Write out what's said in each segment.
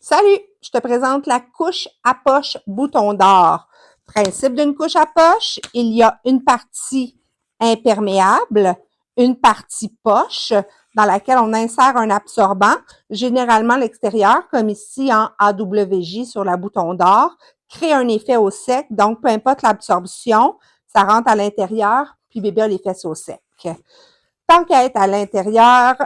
Salut, je te présente la couche à poche bouton d'or. Principe d'une couche à poche, il y a une partie imperméable, une partie poche dans laquelle on insère un absorbant, généralement l'extérieur, comme ici en AWJ sur la bouton d'or, crée un effet au sec, donc peu importe l'absorption, ça rentre à l'intérieur, puis bébé a les fesses au sec. Tant qu'à être à l'intérieur,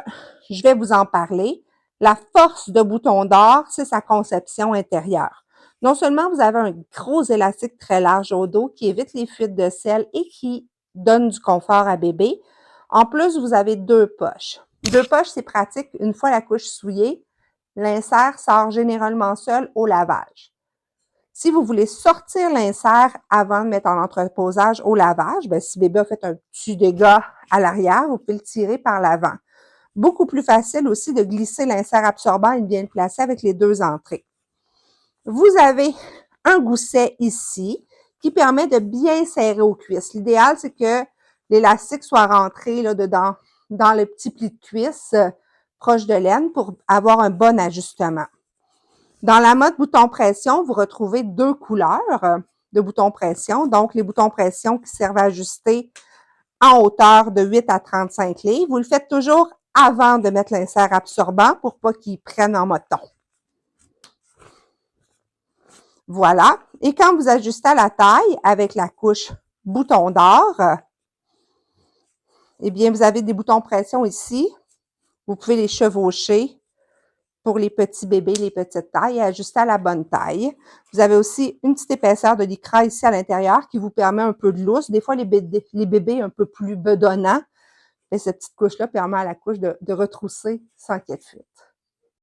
je vais vous en parler. La force de Bouton d'or, c'est sa conception intérieure. Non seulement vous avez un gros élastique très large au dos qui évite les fuites de sel et qui donne du confort à bébé, en plus, vous avez deux poches. Deux poches, c'est pratique. Une fois la couche souillée, l'insert sort généralement seul au lavage. Si vous voulez sortir l'insert avant de mettre en entreposage au lavage, bien, si bébé a fait un petit dégât à l'arrière, vous pouvez le tirer par l'avant. Beaucoup plus facile aussi de glisser l'insert absorbant et de bien le placer avec les deux entrées. Vous avez un gousset ici qui permet de bien serrer aux cuisses. L'idéal, c'est que l'élastique soit rentré là, dedans, dans le petit pli de cuisse proche de l'aine pour avoir un bon ajustement. Dans la mode bouton pression, vous retrouvez deux couleurs de boutons pression. Donc, les boutons pression qui servent à ajuster en hauteur de 8 à 35 livres. Vous le faites toujours avant de mettre l'insert absorbant pour pas qu'il prenne en moton. Voilà. Et quand vous ajustez à la taille avec la couche bouton d'or, eh bien, vous avez des boutons pression ici. Vous pouvez les chevaucher pour les petits bébés, les petites tailles, et ajuster à la bonne taille. Vous avez aussi une petite épaisseur de lycra ici à l'intérieur qui vous permet un peu de lousse. Des fois, les bébés un peu plus bedonnants, et cette petite couche-là permet à la couche de retrousser sans qu'il y ait de fuite.